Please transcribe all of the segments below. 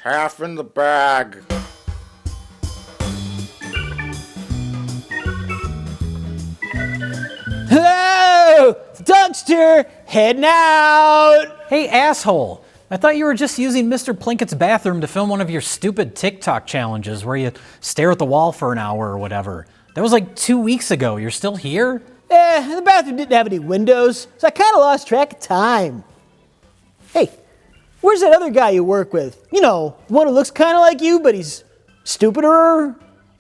half in the bag. Hello! Dunkster, heading out! Hey, asshole. I thought you were just using Mr. Plinkett's bathroom to film one of your stupid TikTok challenges where you stare at the wall for an hour or whatever. That was like 2 weeks ago. You're still here? The bathroom didn't have any windows, so I kind of lost track of time. Hey, where's that other guy you work with? You know, one who looks kind of like you, but he's stupider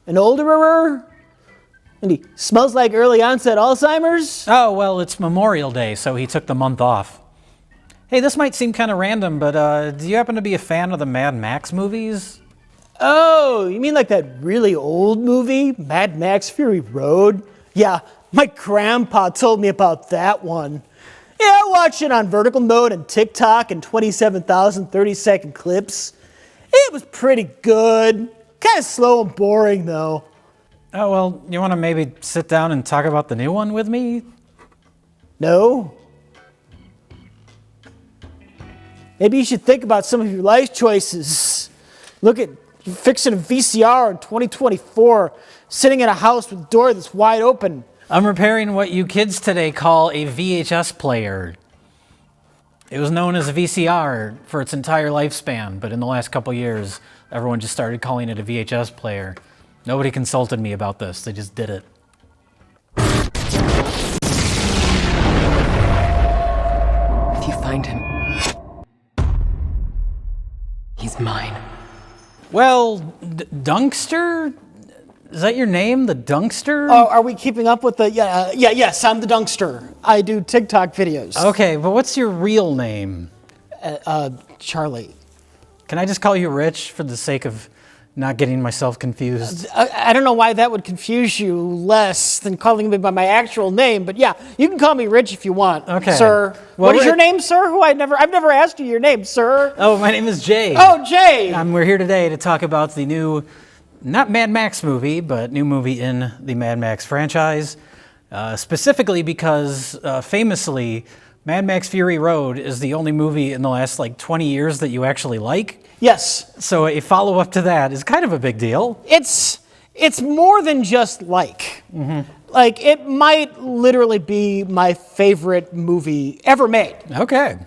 and olderer, and he smells like early onset Alzheimer's? Oh, well, it's Memorial Day, so he took the month off. Hey, this might seem kind of random, but do you happen to be a fan of the Mad Max movies? Oh, you mean like that really old movie, Mad Max Fury Road? Yeah, my grandpa told me about that one. Yeah, I watched it on vertical mode and TikTok in 27,000 30-second clips. It was pretty good. Kind of slow and boring, though. Oh, well, you want to maybe sit down and talk about the new one with me? No? Maybe you should think about some of your life choices. Look at you fixing a VCR in 2024, sitting in a house with a door that's wide open. I'm repairing what you kids today call a VHS player. It was known as a VCR for its entire lifespan, but in the last couple years, everyone just started calling it a VHS player. Nobody consulted me about this, they just did it. If you find him, he's mine. Well, Dunkster? Is that your name, the Dunkster? Oh, are we keeping up with the, yes, I'm the Dunkster. I do TikTok videos. Okay, but what's your real name? Charlie. Can I just call you Rich for the sake of not getting myself confused? I don't know why that would confuse you less than calling me by my actual name, but yeah, you can call me Rich if you want, Okay. sir. Well, What is your name, sir? I've never asked you your name, sir. Oh, my name is Jay. Oh, Jay. We're here today to talk about the new, not Mad Max movie, but new movie in the Mad Max franchise. Specifically because, famously, Mad Max Fury Road is the only movie in the last 20 years that you actually like. Yes. So a follow-up to that is kind of a big deal. It's more than just like. Mm-hmm. Like, it might literally be my favorite movie ever made. Okay.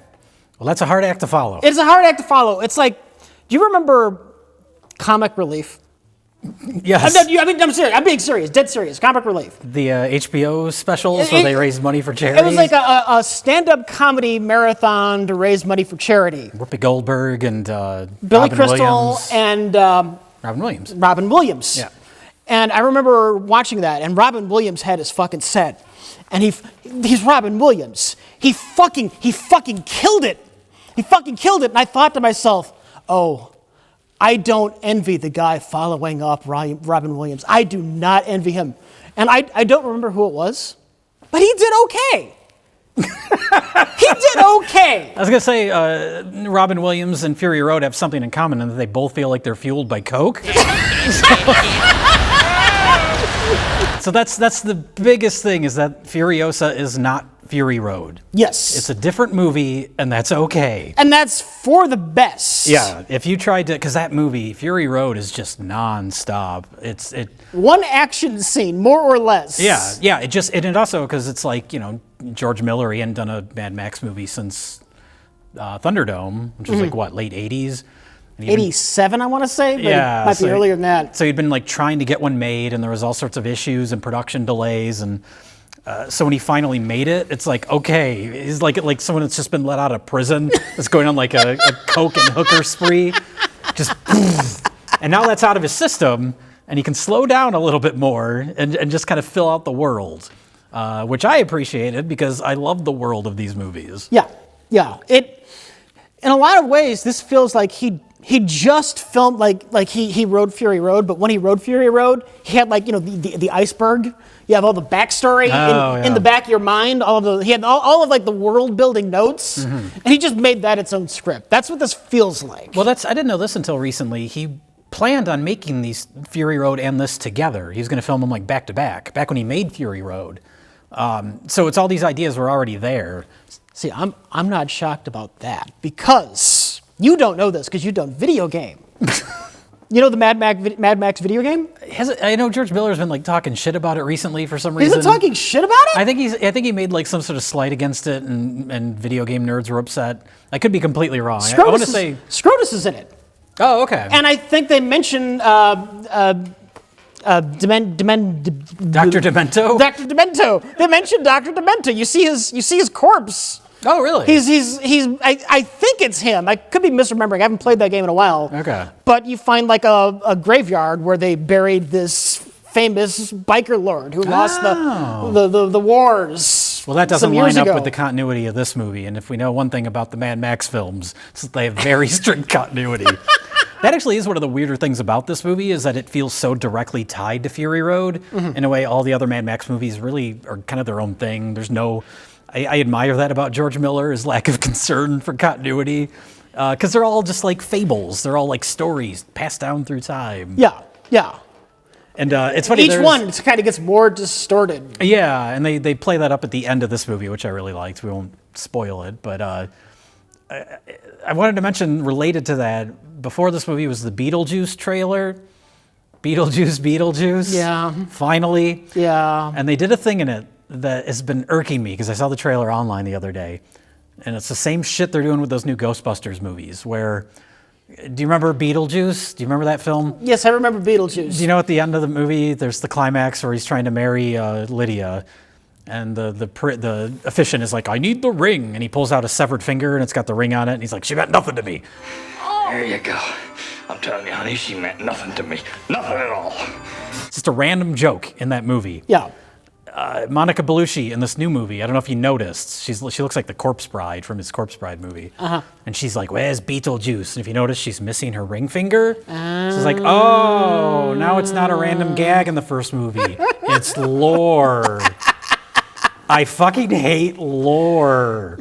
Well, that's a hard act to follow. It's a hard act to follow. It's like, do you remember Comic Relief? Yes. I'm serious. I'm being serious. Dead serious. Comic Relief. The HBO specials where they raise money for charity. It was like a stand-up comedy marathon to raise money for charity. Whoopi Goldberg and Billy Robin Crystal Williams. and Robin Williams. Robin Williams. Yeah. And I remember watching that, and Robin Williams had his fucking set, and he's Robin Williams. He fucking killed it. He fucking killed it, and I thought to myself, oh, I don't envy the guy following up Robin Williams. I do not envy him. And I don't remember who it was, but he did okay. He did okay. I was going to say, Robin Williams and Fury Road have something in common in that they both feel like they're fueled by Coke. So that's the biggest thing, is that Furiosa is not Fury Road. Yes. It's a different movie, and that's okay. And that's for the best. Yeah, if you tried to, because that movie, Fury Road, is just nonstop. One action scene, more or less. Yeah. It also, because it's like, George Miller, he hadn't done a Mad Max movie since Thunderdome, which was late 80s. 87, I want to say, but yeah, it might be earlier than that. So he'd been trying to get one made, and there was all sorts of issues and production delays, and so when he finally made it, it's like, okay, he's like someone that's just been let out of prison that's going on a coke and hooker spree, just, and now that's out of his system, and he can slow down a little bit more and just kind of fill out the world, which I appreciated because I love the world of these movies. Yeah. In a lot of ways, this feels like he just filmed he rode Fury Road, but when he rode Fury Road, he had the iceberg. You have all the backstory in the back of your mind. He had all of the world building notes, and he just made that its own script. That's what this feels like. Well, I didn't know this until recently. He planned on making these Fury Road and this together. He was going to film them back to back when he made Fury Road. So it's all these ideas were already there. See, I'm not shocked about that because you don't know this because you don't video game. You know the Mad Max video game? I know George Miller's been like talking shit about it recently for some He's reason. been talking shit about it? I think he made like some sort of slight against it, and video game nerds were upset. I could be completely wrong. I want to say Scrotus is in it. Oh, okay. And I think they mention Dr. Demento. Dr. Demento. They mentioned Dr. Demento. You see his corpse. Oh, really? I think it's him. I could be misremembering. I haven't played that game in a while. Okay. But you find like a graveyard where they buried this famous biker lord who lost the wars. Well, that doesn't some years line up ago. with the continuity of this movie. And if we know one thing about the Mad Max films, it's that they have very strict continuity. That actually is one of the weirder things about this movie, is that it feels so directly tied to Fury Road. Mm-hmm. In a way, all the other Mad Max movies really are kind of their own thing. There's no... I admire that about George Miller, his lack of concern for continuity, because they're all just like fables. They're all like stories passed down through time. Yeah, yeah. And it's funny. Each one kind of gets more distorted. Yeah, and they play that up at the end of this movie, which I really liked. We won't spoil it, but I wanted to mention, related to that, before this movie was the Beetlejuice trailer. Beetlejuice. Yeah. Finally. Yeah. And they did a thing in it that has been irking me, because I saw the trailer online the other day, and it's the same shit they're doing with those new Ghostbusters movies, where, do you remember Beetlejuice? Do you remember that film? Yes, I remember Beetlejuice. Do you know at the end of the movie, there's the climax where he's trying to marry Lydia, and the officiant is like, I need the ring, and he pulls out a severed finger, and it's got the ring on it, and he's like, she meant nothing to me. There you go. I'm telling you, honey, she meant nothing to me. Nothing at all. It's just a random joke in that movie. Yeah. Monica Bellucci in this new movie, I don't know if you noticed, she looks like the Corpse Bride from his Corpse Bride movie. Uh-huh. And she's like, where's Beetlejuice? And if you notice, she's missing her ring finger. So it's like, oh, now it's not a random gag in the first movie. It's lore. I fucking hate lore.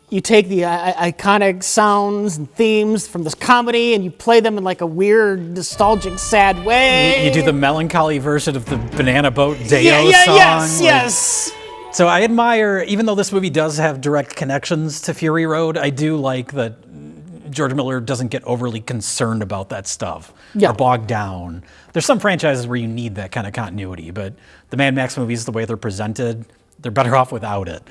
You take the iconic sounds and themes from this comedy and you play them in like a weird, nostalgic, sad way. You do the melancholy version of the Banana Boat Deo song. Yes. So I admire, even though this movie does have direct connections to Fury Road, I do like that George Miller doesn't get overly concerned about that stuff or bogged down. There's some franchises where you need that kind of continuity, but the Mad Max movies, the way they're presented, they're better off without it.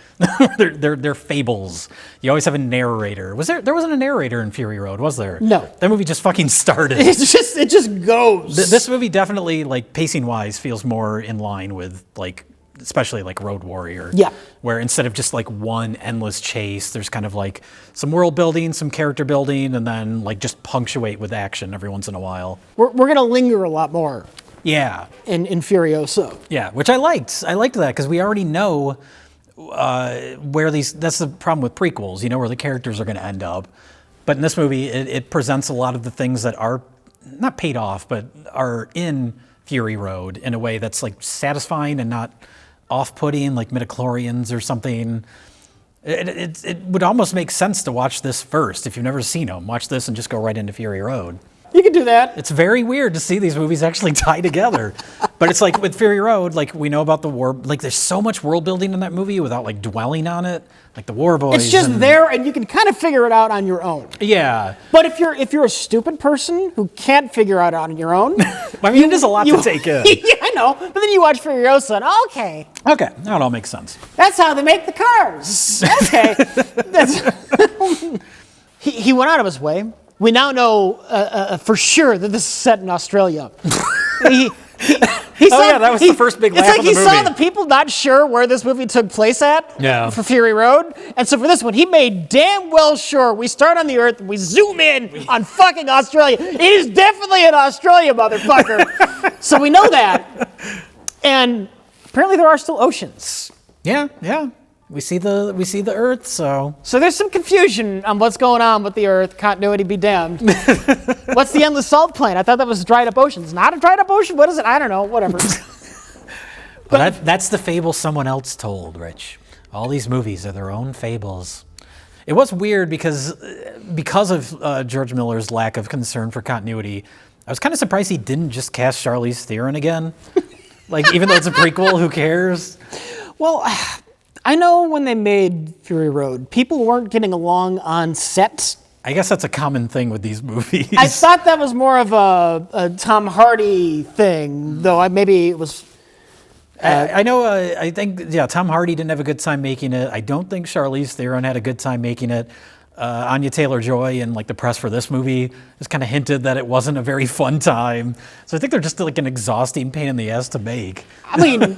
they're fables. You always have a narrator. There wasn't a narrator in Fury Road, was there? No. That movie just fucking started. It just goes. This movie definitely, like, pacing wise, feels more in line with, like, especially like Road Warrior. Yeah. Where instead of just like one endless chase, there's kind of like some world building, some character building, and then like just punctuate with action every once in a while. We're gonna linger a lot more. Yeah. In Furiosa. Yeah, which I liked. I liked that because we already know where that's the problem with prequels, you know, where the characters are going to end up. But in this movie, it presents a lot of the things that are not paid off, but are in Fury Road in a way that's like satisfying and not off-putting, like midichlorians or something. It would almost make sense to watch this first. If you've never seen them, watch this and just go right into Fury Road. You can do that. It's very weird to see these movies actually tie together. But it's like with Fury Road, like we know about the war, like there's so much world building in that movie without like dwelling on it. Like the war boys. It's just there and you can kind of figure it out on your own. Yeah. But if you're a stupid person who can't figure it out on your own. I mean, there's a lot to take in. Yeah, I know. But then you watch Furiosa and okay. Okay, now it all makes sense. That's how they make the cars. Okay. He went out of his way. We now know for sure that this is set in Australia. That was the first big laugh of the movie. It's like he saw the people not sure where this movie took place at for Fury Road. And so for this one, he made damn well sure we start on the Earth and we zoom in on fucking Australia. It is definitely in Australia, motherfucker. So we know that. And apparently there are still oceans. Yeah. We see the Earth, so there's some confusion on what's going on with the Earth. Continuity be damned. What's the endless salt plain? I thought that was dried up ocean. It's not a dried up ocean? What is it? I don't know. Whatever. But that's the fable someone else told, Rich. All these movies are their own fables. It was weird because of George Miller's lack of concern for continuity. I was kind of surprised he didn't just cast Charlize Theron again. Like, even though it's a prequel, who cares? Well, I know when they made Fury Road, people weren't getting along on set I guess that's a common thing with these movies. I thought that was more of a Tom Hardy thing, though maybe it was... I know, I think, Tom Hardy didn't have a good time making it. I don't think Charlize Theron had a good time making it. Anya Taylor-Joy in like the press for this movie just kind of hinted that it wasn't a very fun time. So I think they're just like an exhausting pain in the ass to make. I mean,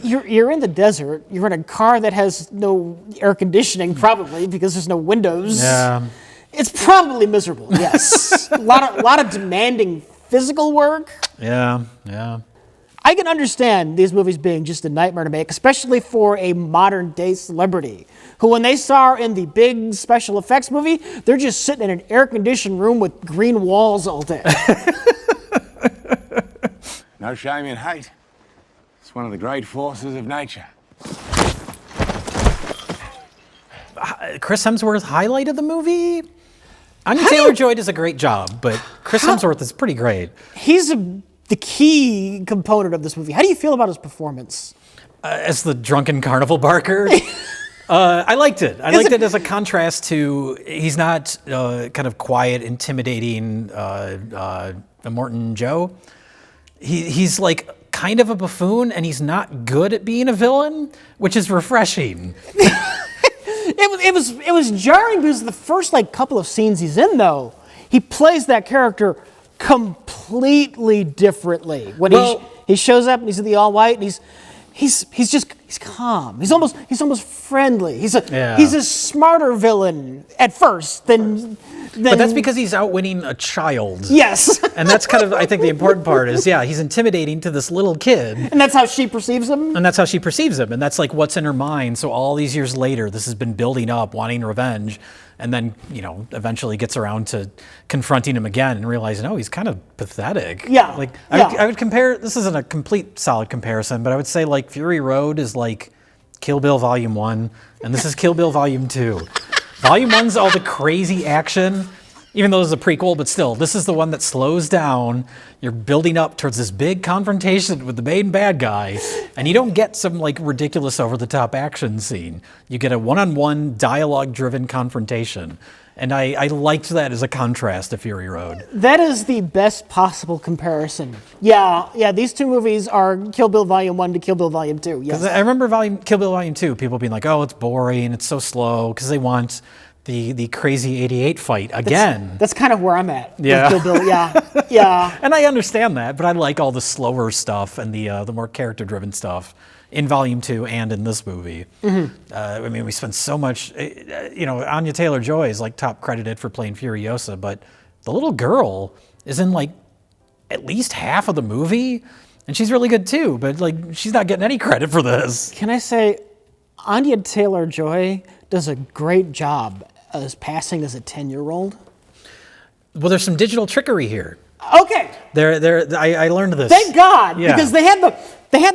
you're in the desert. You're in a car that has no air conditioning, probably because there's no windows. Yeah. It's probably miserable. Yes, a lot of demanding physical work. Yeah. I can understand these movies being just a nightmare to make, especially for a modern day celebrity who, when they star in the big special effects movie, they're just sitting in an air-conditioned room with green walls all day. No shame in hate. It's one of the great forces of nature. Chris Hemsworth highlighted the movie. Anya Taylor-Joy does a great job, but Chris Hemsworth is pretty great. He's the key component of this movie. How do you feel about his performance? As the drunken carnival barker, I liked it. I liked it as a contrast to, he's not kind of quiet, intimidating Morton Joe. He's like kind of a buffoon, and he's not good at being a villain, which is refreshing. It was jarring because the first like couple of scenes he's in, though, he plays that character completely differently. When he shows up and he's in the all white, and he's calm. He's almost friendly. He's a smarter villain at first than. But that's because he's outwitting a child. Yes. And that's kind of, I think, the important part is, he's intimidating to this little kid. And that's how she perceives him? And that's how she perceives him. And that's like what's in her mind. So all these years later, this has been building up, wanting revenge. And then, eventually gets around to confronting him again and realizing, oh, he's kind of pathetic. Yeah. Like, I would compare, this isn't a complete solid comparison, but I would say like Fury Road is like Kill Bill Volume 1, and this is Kill Bill Volume 2. Volume 1's all the crazy action, even though it's a prequel, but still, this is the one that slows down. You're building up towards this big confrontation with the main bad guy, and you don't get some like ridiculous over-the-top action scene. You get a one-on-one dialogue-driven confrontation. And I liked that as a contrast to Fury Road. That is the best possible comparison. Yeah, these two movies are Kill Bill Volume 1 to Kill Bill Volume 2. Yes. I remember Kill Bill Volume 2, people being like, oh, it's boring, it's so slow, because they want the crazy 88 fight again. That's kind of where I'm at with Yeah. Kill Bill, yeah. And I understand that, but I like all the slower stuff and the more character-driven stuff in Volume 2 and in this movie. Mm-hmm. I mean, we spent so much, Anya Taylor-Joy is like top credited for playing Furiosa, but the little girl is in like at least half of the movie, and she's really good too, but like she's not getting any credit for this. Can I say, Anya Taylor-Joy does a great job as passing as a 10-year-old. Well, there's some digital trickery here. Okay. I learned this. Thank God, Yeah. because they had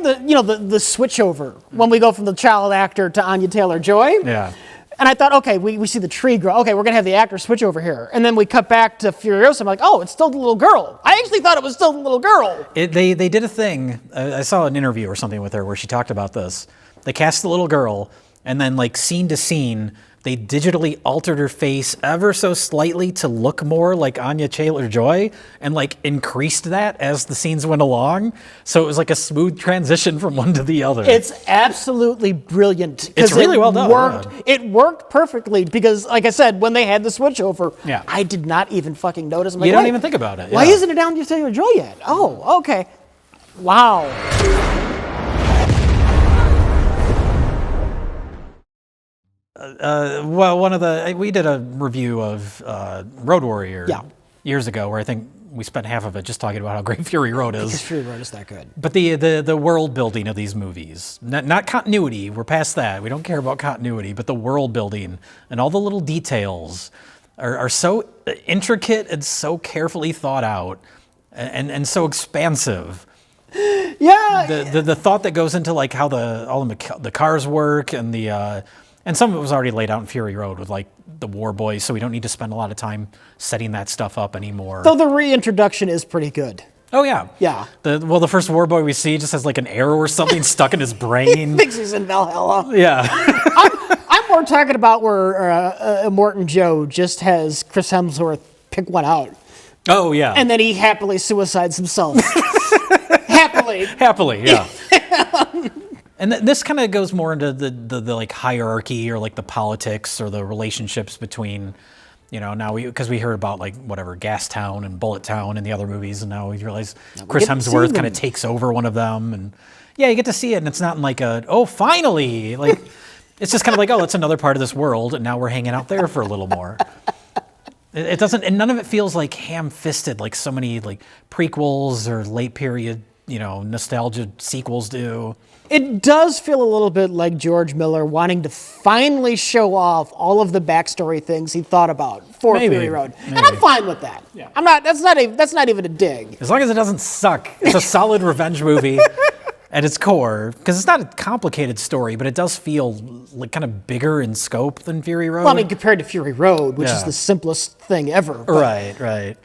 the switch over when we go from the child actor to Anya Taylor-Joy. Yeah. And I thought, okay, we see the tree grow. Okay, we're going to have the actor switch over here. And then we cut back to Furiosa. I'm like, oh, it's still the little girl. I actually thought it was still the little girl. They did a thing. I saw an interview or something with her where she talked about this. They cast the little girl, and then like scene to scene, they digitally altered her face ever so slightly to look more like Anya Taylor-Joy, and like increased that as the scenes went along. So it was like a smooth transition from one to the other. It's absolutely brilliant. It's really well done. Yeah. It worked perfectly because, like I said, when they had the switchover, Yeah. I did not even fucking notice. I'm like, You don't wait, even think about it. Why yeah. isn't it Anya Taylor-Joy yet? Oh, okay. Wow. Well, we did a review of Road Warrior Yeah. years ago, where I think we spent half of it just talking about how great Fury Road Because is. Fury Road is that good. But the world building of these movies, not continuity, we're past that. We don't care about continuity, but the world building and all the little details are so intricate and so carefully thought out and so expansive. Yeah. The thought that goes into like how all the cars work and some of it was already laid out in Fury Road with like the War Boys, so we don't need to spend a lot of time setting that stuff up anymore. Though the reintroduction is pretty good. Oh yeah. Yeah. The first War Boy we see just has like an arrow or something stuck in his brain. Thinks he's in Valhalla. Yeah. I'm we're talking about where Immortan Joe just has Chris Hemsworth pick one out. Oh, yeah. And then he happily suicides himself. Happily. Happily, yeah. And this kind of goes more into the like hierarchy or like the politics or the relationships between, you know, now because we heard about like whatever Gas Town and Bullet Town and the other movies, and now we realize Chris Hemsworth kind of takes over one of them, and yeah, you get to see it, and it's not like finally, like it's just kind of like, oh, that's another part of this world, and now we're hanging out there for a little more. It doesn't, and none of it feels like ham-fisted like so many like prequels or late period, you know, nostalgia sequels do. It does feel a little bit like George Miller wanting to finally show off all of the backstory things he thought about for Fury Road, and I'm fine with that. Yeah. I'm not. That's not even a dig. As long as it doesn't suck, it's a solid revenge movie at its core, because it's not a complicated story, but it does feel like kind of bigger in scope than Fury Road. Well, I mean, compared to Fury Road, which is the simplest thing ever. But. Right.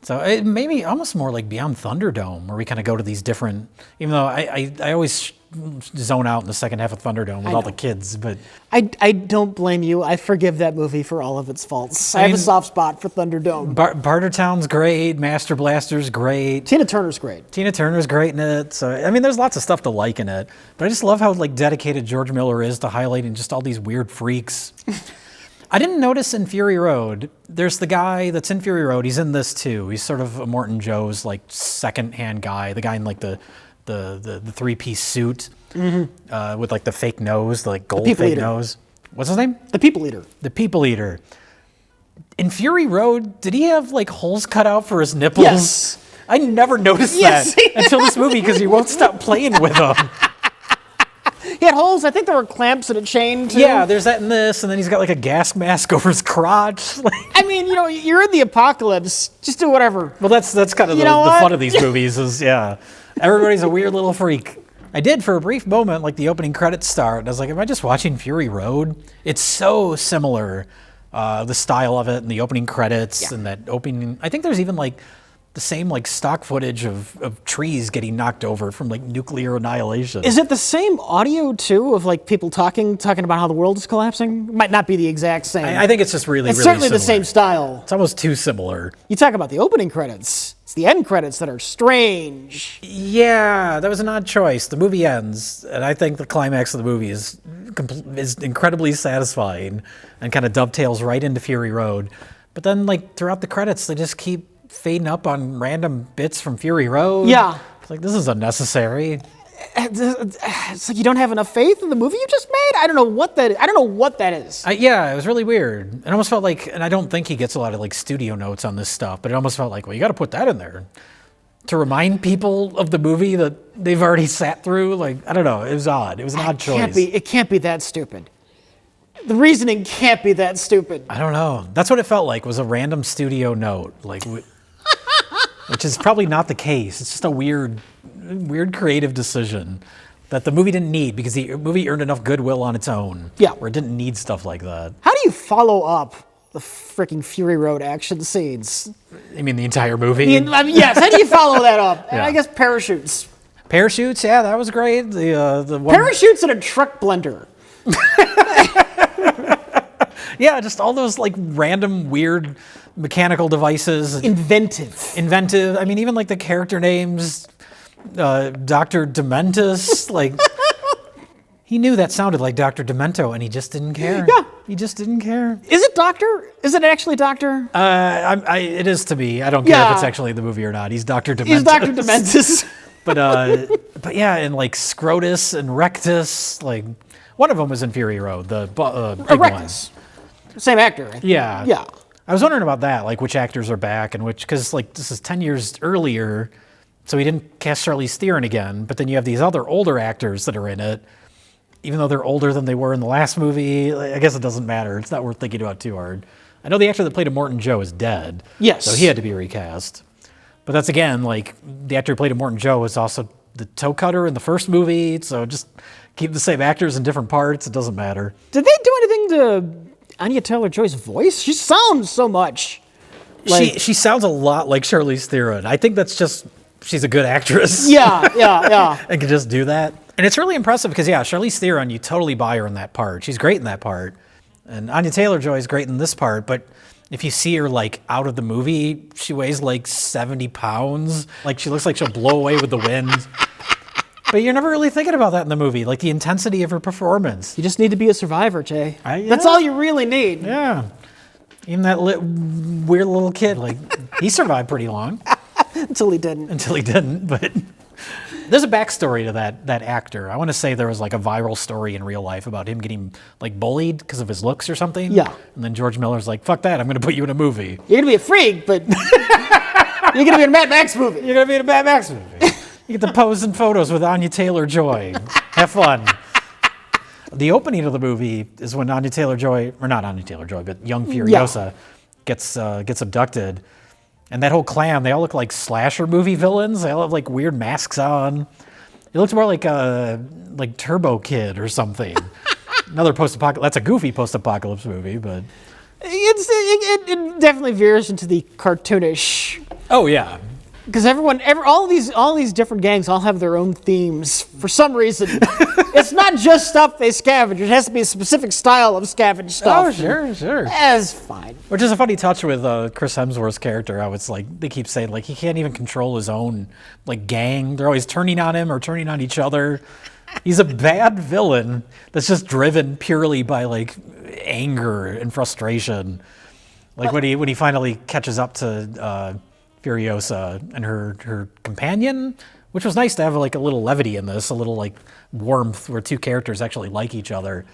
So it maybe almost more like Beyond Thunderdome, where we kind of go to these different. Even though I always zone out in the second half of Thunderdome with all the kids, but I don't blame you. I forgive that movie for all of its faults. I have a soft spot for Thunderdome. Bartertown's great. Master Blaster's great. Tina Turner's great. Tina Turner's great in it. So I mean, there's lots of stuff to like in it, but I just love how like dedicated George Miller is to highlighting just all these weird freaks. I didn't notice in Fury Road, there's the guy that's in Fury Road. He's in this too. He's sort of Immortan Joe's like second-hand guy, the guy in like the three-piece suit with like the fake nose, the like gold fake nose. What's his name? The People Eater. The People Eater. In Fury Road, did he have like holes cut out for his nipples? Yes. I never noticed that until this movie because he won't stop playing with them. He had holes. I think there were clamps and a chain too. Yeah, there's that in this, and then he's got like a gas mask over his crotch. I mean, you know, you're in the apocalypse. Just do whatever. Well, that's kind of the fun of these movies is, everybody's a weird little freak. I did for a brief moment, like the opening credits start, and I was like, am I just watching Fury Road? It's so similar, the style of it and the opening credits and that opening. I think there's even like the same like stock footage of trees getting knocked over from like nuclear annihilation. Is it the same audio too of like people talking about how the world is collapsing? Might not be the exact same. I think it's just really certainly similar. The same style. It's almost too similar. You talk about the opening credits. It's the end credits that are strange. Yeah, that was an odd choice. The movie ends, and I think the climax of the movie is incredibly satisfying and kind of dovetails right into Fury Road. But then, like, throughout the credits, they just keep fading up on random bits from Fury Road. Yeah. It's like, this is unnecessary. It's like you don't have enough faith in the movie you just made? I don't know what that is. Yeah, it was really weird. It almost felt like, and I don't think he gets a lot of like studio notes on this stuff, but it almost felt like, well, you got to put that in there to remind people of the movie that they've already sat through. Like, I don't know. It was odd. It was an odd choice. It can't be that stupid. The reasoning can't be that stupid. I don't know. That's what it felt like, was a random studio note, like, which is probably not the case. It's just a weird creative decision that the movie didn't need because the movie earned enough goodwill on its own. Yeah. Where it didn't need stuff like that. How do you follow up the freaking Fury Road action scenes? You mean the entire movie? Yes. How do you follow that up? Yeah. I guess parachutes. Parachutes, yeah, that was great. The one... Parachutes and a truck blender. Yeah, just all those like random weird mechanical devices. Inventive. I mean, even like the character names, Dr. Dementus, like he knew that sounded like Dr. Demento, and he just didn't care. Yeah, he just didn't care. Is it Doctor? Is it actually Doctor? It is to me. I don't care if it's actually the movie or not. He's Dr. Dementus. He's Dr. Dementus. but yeah, and like Scrotus and Rectus, like one of them was in Fury Road, the big Rectus. one. Same actor. Yeah. Yeah. I was wondering about that, like which actors are back and which, because like this is 10 years earlier, so he didn't cast Charlize Theron again, but then you have these other older actors that are in it, even though they're older than they were in the last movie. I guess it doesn't matter. It's not worth thinking about too hard. I know the actor that played Immortan Joe is dead. Yes. So he had to be recast. But that's again, like the actor who played Immortan Joe was also the toe cutter in the first movie, so just keep the same actors in different parts. It doesn't matter. Did they do anything to Anya Taylor-Joy's voice? She sounds so much like... She sounds a lot like Charlize Theron. I think that's just, she's a good actress. Yeah. And can just do that. And it's really impressive because, yeah, Charlize Theron, you totally buy her in that part. She's great in that part. And Anya Taylor-Joy is great in this part, but if you see her like out of the movie, she weighs like 70 pounds. Like she looks like she'll blow away with the wind. But you're never really thinking about that in the movie, like the intensity of her performance. You just need to be a survivor, Jay. Yeah. That's all you really need. Yeah. Even that weird little kid, like he survived pretty long. Until he didn't. But there's a backstory to that actor. I want to say there was like a viral story in real life about him getting like bullied because of his looks or something. Yeah. And then George Miller's like, fuck that, I'm going to put you in a movie. You're going to be a freak, but you're going to be in a Mad Max movie. You're going to be in a Mad Max movie. You get to pose in photos with Anya Taylor-Joy. Have fun. The opening of the movie is when Anya Taylor-Joy, or not Anya Taylor-Joy, but young Furiosa gets abducted. And that whole clan, they all look like slasher movie villains. They all have like weird masks on. It looks more like Turbo Kid or something. Another post-apocalypse. That's a goofy post-apocalypse movie, but It definitely veers into the cartoonish. oh yeah. Because all these different gangs all have their own themes for some reason. It's not just stuff they scavenge. It has to be a specific style of scavenge stuff. Oh, sure. That's fine. Which is a funny touch with Chris Hemsworth's character. How it's like they keep saying like he can't even control his own like gang. They're always turning on him or turning on each other. He's a bad villain that's just driven purely by like anger and frustration. Like when he finally catches up to Furiosa and her companion, which was nice to have like a little levity in this, a little like warmth where two characters actually like each other.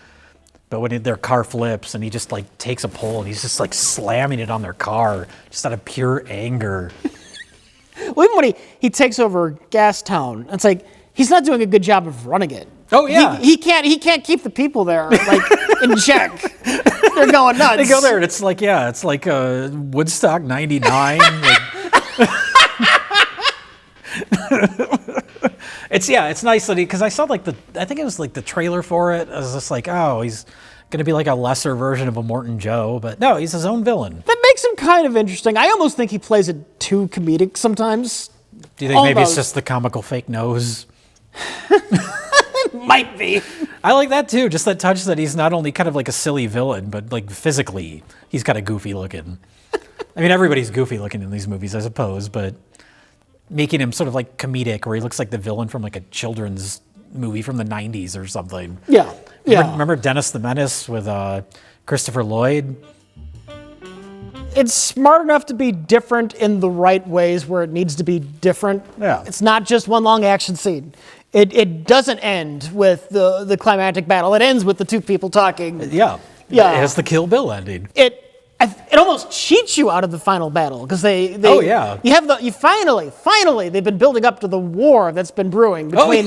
But when their car flips and he just like takes a pole and he's just like slamming it on their car just out of pure anger. Well, even when he takes over Gastown, it's like he's not doing a good job of running it. Oh yeah, he can't keep the people there like in check. They're going nuts. They go there and it's like Woodstock '99. Like, it's nice that because I saw like I think it was like the trailer for it. I was just like, oh, he's gonna be like a lesser version of a Morton Joe, but no, he's his own villain. That makes him kind of interesting. I almost think he plays it too comedic sometimes. Do you think maybe it's just the comical fake nose? Might be. I like that too. Just that touch that he's not only kind of like a silly villain, but like physically, he's kind of goofy looking. I mean, everybody's goofy looking in these movies, I suppose, but making him sort of like comedic, where he looks like the villain from like a children's movie from the '90s or something. Yeah. Remember Dennis the Menace with Christopher Lloyd? It's smart enough to be different in the right ways where it needs to be different. Yeah. It's not just one long action scene. It doesn't end with the climactic battle. It ends with the two people talking. Yeah. Yeah. It has the Kill Bill ending. It almost cheats you out of the final battle because they oh yeah, you finally they've been building up to the war that's been brewing between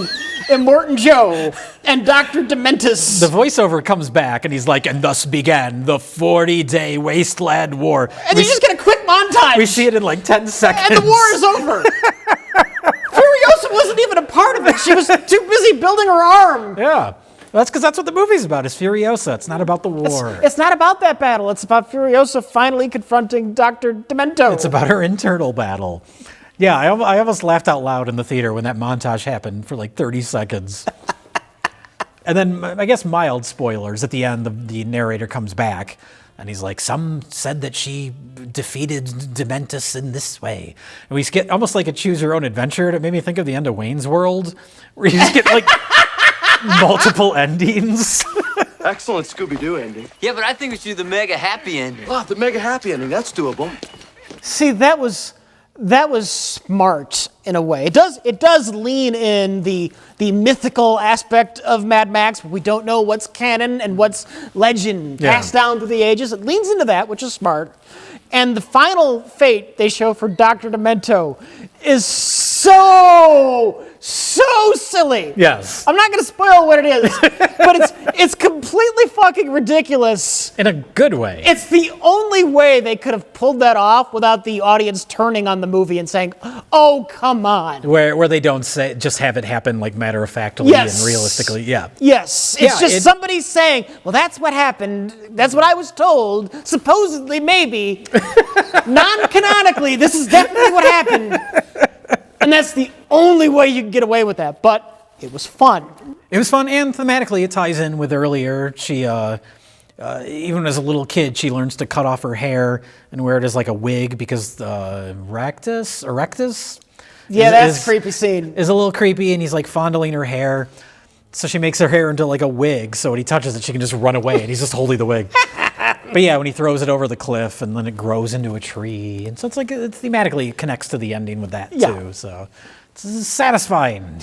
Immortan Joe and Dr. Dementus. The voiceover comes back and he's like, and thus began the 40-day wasteland war. And you just get a quick montage. We see it in like 10 seconds. And the war is over. Furiosa wasn't even a part of it. She was too busy building her arm. Yeah. That's because that's what the movie's about, is Furiosa. It's not about the war. It's not about that battle. It's about Furiosa finally confronting Dr. Demento. It's about her internal battle. Yeah, I almost laughed out loud in the theater when that montage happened for like 30 seconds. And then, I guess mild spoilers, at the end, the narrator comes back, and he's like, some said that she defeated Dementus in this way. And we get almost like a choose-your-own-adventure. It made me think of the end of Wayne's World, where you just get like multiple endings. Excellent Scooby-Doo ending. Yeah, but I think we should do the mega happy ending. Oh, the mega happy ending, that's doable. See, that was smart in a way. It does lean in the mythical aspect of Mad Max. We don't know what's canon and what's legend passed down through the ages. It leans into that, which is smart. And the final fate they show for Dr. Demento is so silly. Yes. I'm not going to spoil what it is, but it's completely fucking ridiculous. In a good way. It's the only way they could have pulled that off without the audience turning on the movie and saying, "Oh, come on." Where they don't say, just have it happen like matter-of-factly and realistically. Yeah. Yes. It's just somebody saying, "Well, that's what happened. That's what I was told. Supposedly, maybe. Non-canonically, this is definitely what happened." And that's the only way you can get away with that. But it was fun. It was fun, and thematically it ties in with earlier. even as a little kid, she learns to cut off her hair and wear it as like a wig because erectus. Yeah, that's a creepy scene. Is a little creepy, and he's like fondling her hair. So she makes her hair into like a wig, so when he touches it, she can just run away, and he's just holding the wig. But yeah, when he throws it over the cliff, and then it grows into a tree, and so it's like it thematically connects to the ending with that too. So it's satisfying.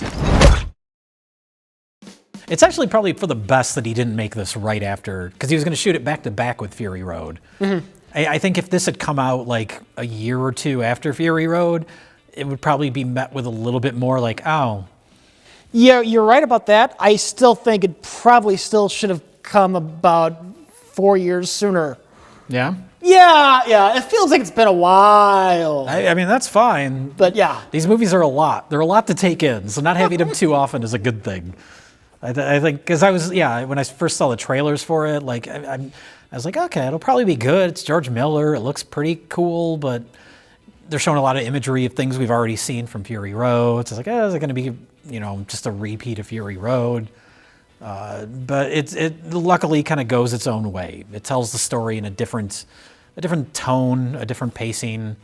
It's actually probably for the best that he didn't make this right after, because he was going to shoot it back to back with Fury Road. Mm-hmm. I think if this had come out like a year or two after Fury Road, it would probably be met with a little bit more like, oh. Yeah, you're right about that. I still think it probably still should have come about 4 years sooner. Yeah? Yeah. It feels like it's been a while. I mean, that's fine. But yeah. These movies are a lot. They're a lot to take in, so not having them too often is a good thing. I think, because when I first saw the trailers for it, like, I was like, okay, it'll probably be good. It's George Miller. It looks pretty cool, but they're showing a lot of imagery of things we've already seen from Fury Road. So it's like, is it going to be, just a repeat of Fury Road? But it luckily kind of goes its own way. It tells the story in a different tone, a different pacing.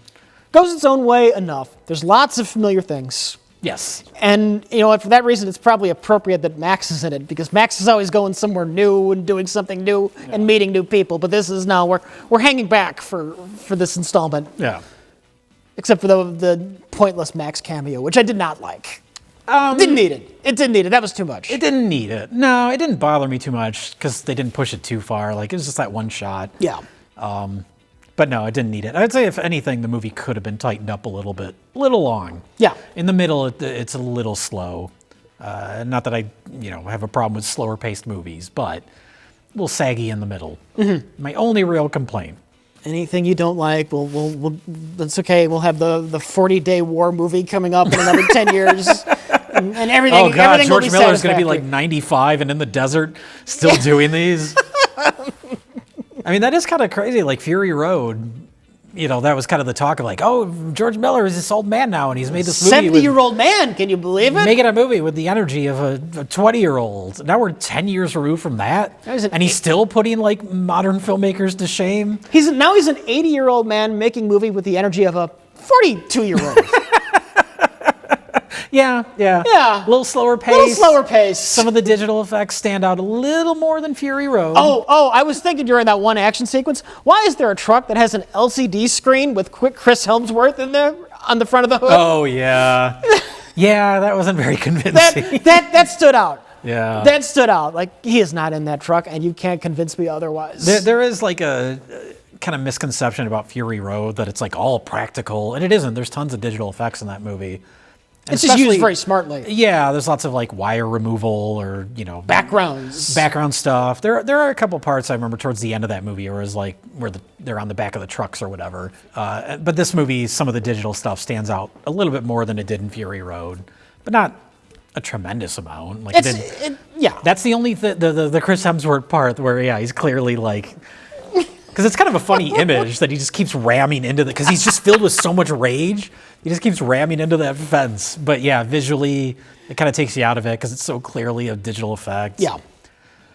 Goes its own way enough. There's lots of familiar things. Yes. And, for that reason, it's probably appropriate that Max is in it, because Max is always going somewhere new and doing something new and meeting new people. But this is now, we're hanging back for this installment. Yeah. Except for the pointless Max cameo, which I did not like. Didn't need it. It didn't need it. That was too much. It didn't need it. No, it didn't bother me too much because they didn't push it too far. Like, it was just that one shot. Yeah. But no, it didn't need it. I'd say, if anything, the movie could have been tightened up a little bit. A little long. Yeah. In the middle, it's a little slow. Not that I, have a problem with slower paced movies, but a little saggy in the middle. Mm-hmm. My only real complaint. Anything you don't like, we'll that's okay. We'll have the 40-day war movie coming up in another 10 years. And everything. Oh God, everything George Miller's going to be like satisfactory. 95 and in the desert, still doing these. I mean, that is kind of crazy. Like Fury Road, that was kind of the talk of like, oh, George Miller is this old man now, and he's made this movie. 70-year-old man, can you believe it? Making a movie with the energy of a 20-year-old. Now we're 10 years removed from that, and he's still putting like modern filmmakers to shame. Now he's an 80-year-old man making movie with the energy of a 42-year-old. Yeah. A little slower pace. Some of the digital effects stand out a little more than Fury Road. Oh, I was thinking during that one action sequence, why is there a truck that has an LCD screen with quick Chris Helmsworth in there on the front of the hood? Oh, yeah. Yeah, that wasn't very convincing. That stood out. Yeah. That stood out. Like, he is not in that truck, and you can't convince me otherwise. There is like a kind of misconception about Fury Road that it's like all practical, and it isn't. There's tons of digital effects in that movie. It's just used very smartly. Yeah, there's lots of like wire removal or background stuff. There are a couple parts I remember towards the end of that movie where it's like where they're on the back of the trucks or whatever. But this movie, some of the digital stuff stands out a little bit more than it did in Fury Road, but not a tremendous amount. Like that's the only the Chris Hemsworth part where he's clearly like. Because it's kind of a funny image that he just keeps ramming into because he's just filled with so much rage. He just keeps ramming into that fence. But yeah, visually, it kind of takes you out of it because it's so clearly a digital effect. Yeah.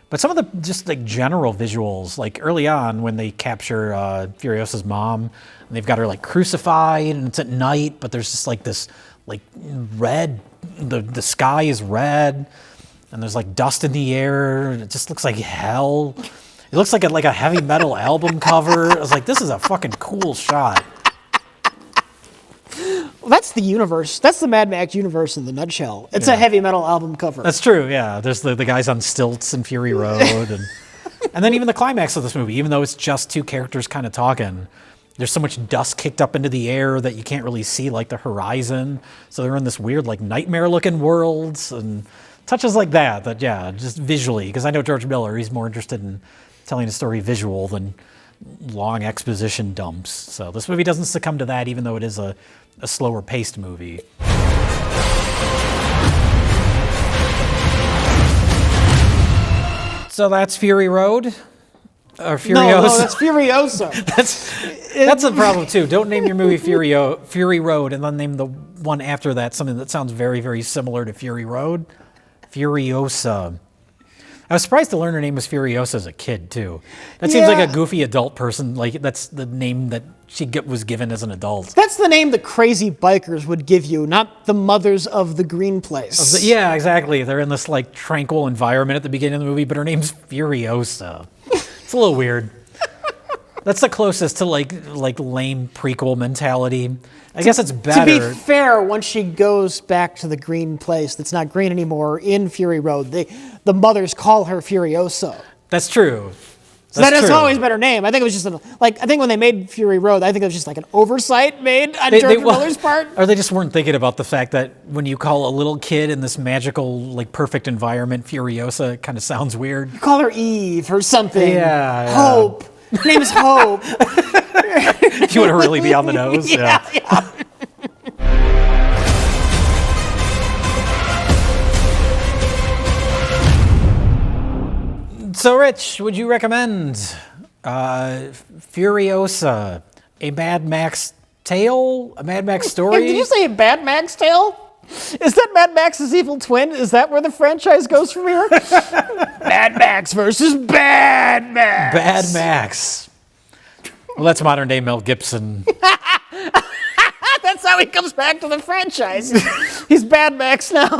But some of the just like general visuals, like early on when they capture Furiosa's mom, and they've got her like crucified, and it's at night, but there's just like this like red, the sky is red, and there's like dust in the air, and it just looks like hell. It looks like a heavy metal album cover. I was like, this is a fucking cool shot. Well, that's the universe. That's the Mad Max universe in the nutshell. It's a heavy metal album cover. That's true, yeah. There's the guys on stilts in Fury Road. And then even the climax of this movie, even though it's just two characters kind of talking, there's so much dust kicked up into the air that you can't really see like the horizon. So they're in this weird like nightmare-looking worlds and touches like that, just visually. Because I know George Miller, he's more interested in telling a story visual than long exposition dumps. So this movie doesn't succumb to that, even though it is a slower paced movie. So that's Fury Road? Or Furiosa? No, that's Furiosa. That's a problem too. Don't name your movie Fury Road and then name the one after that something that sounds very, very similar to Fury Road. Furiosa. I was surprised to learn her name was Furiosa as a kid, too. That seems like Yeah. a goofy adult person. Like, that's the name that she was given as an adult. That's the name the crazy bikers would give you, not the mothers of the green place. Yeah, exactly. They're in this, like, tranquil environment at the beginning of the movie, but her name's Furiosa. It's a little weird. That's the closest to, like lame prequel mentality. I guess it's better. To be fair, once she goes back to the green place that's not green anymore in Fury Road, the mothers call her Furiosa. That's true. So that's always been her name. I think it was just I think when they made Fury Road, I think it was just like an oversight made on George Miller's part. Or they just weren't thinking about the fact that when you call a little kid in this magical, like perfect environment Furiosa, it kind of sounds weird. You call her Eve or something. Yeah. Hope. Her name is Hope. If you want to really be on the nose. Yeah. So, Rich, would you recommend Furiosa, a Mad Max tale, a Mad Max story? Did you say a Mad Max tale? Is that Mad Max's evil twin? Is that where the franchise goes from here? Mad Max versus Bad Max. Bad Max. Well, that's modern day Mel Gibson. That's how he comes back to the franchise. He's Bad Max now.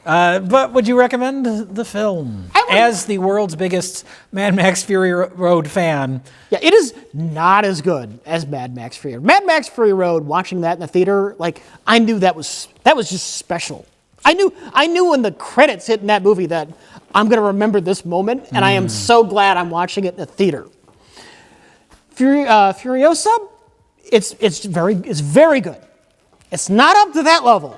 But would you recommend the film? As the world's biggest Mad Max Fury Road fan. Yeah, it is not as good as Mad Max Fury Road. Mad Max Fury Road, watching that in the theater, like, I knew that was just special. I knew when the credits hit in that movie that I'm going to remember this moment, and I am so glad I'm watching it in the theater. Furiosa, it's very good. It's not up to that level.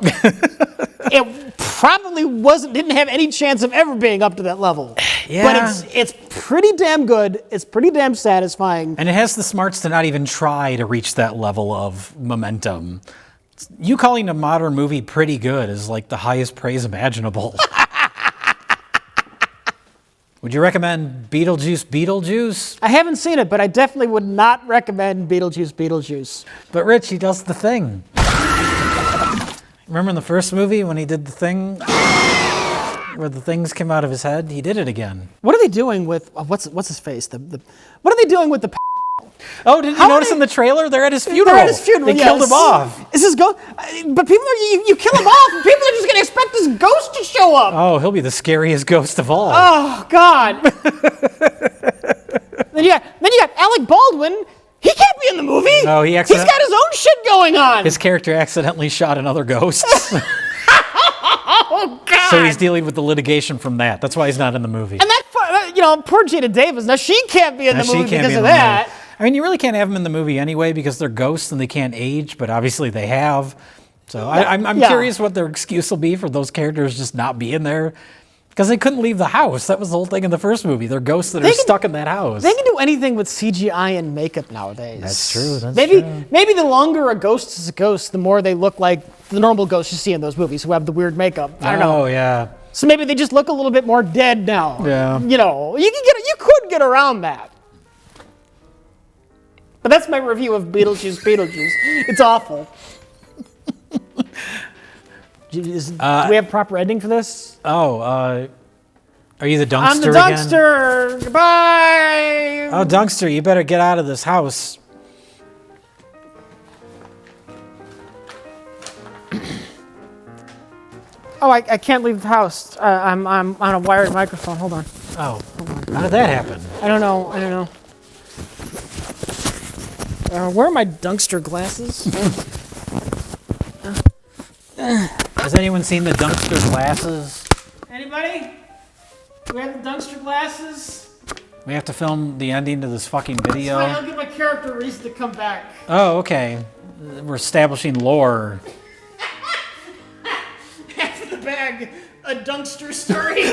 It probably didn't have any chance of ever being up to that level. Yeah. But it's pretty damn good. It's pretty damn satisfying. And it has the smarts to not even try to reach that level of momentum. You calling a modern movie pretty good is like the highest praise imaginable. Would you recommend Beetlejuice? I haven't seen it, but I definitely would not recommend Beetlejuice. But Rich, he does the thing. Remember in the first movie when he did the thing? Where the things came out of his head? He did it again. What are they doing with, what's his face? What are they doing with the Oh, didn't you notice in the trailer? They're at his funeral. They're at his funeral, They killed him off. Is this ghost? But people you kill him off, and people are just going to expect this ghost to show up. Oh, he'll be the scariest ghost of all. Oh, God. Then you got Alec Baldwin. He can't be in the movie. No, he's got his own shit going on. His character accidentally shot another ghost. Oh, God. So he's dealing with the litigation from that. That's why he's not in the movie. And that, poor Jada Davis. Now, she can't be in the movie because of that. I mean, you really can't have them in the movie anyway because they're ghosts and they can't age, but obviously they have. So I'm curious what their excuse will be for those characters just not being there. Because they couldn't leave the house. That was the whole thing in the first movie. They're ghosts that are stuck in that house. They can do anything with CGI and makeup nowadays. That's true. Maybe the longer a ghost is a ghost, the more they look like the normal ghosts you see in those movies who have the weird makeup. I don't know. Oh, yeah. So maybe they just look a little bit more dead now. Yeah. You could get around that. But that's my review of Beetlejuice. It's awful. Do we have proper ending for this? Oh, are you the Dunkster I'm the Dunkster. Again? Goodbye. Oh, Dunkster, you better get out of this house. Oh, I can't leave the house. I'm on a wired microphone. Hold on. Oh, how did that happen? I don't know. Where are my Dunkster glasses? Has anyone seen the Dunkster glasses? Anybody? Do we have the Dunkster glasses? We have to film the ending to this fucking video. Fine, I'll give my character a reason to come back. Oh, okay. We're establishing lore. Half of the bag, a Dunkster story.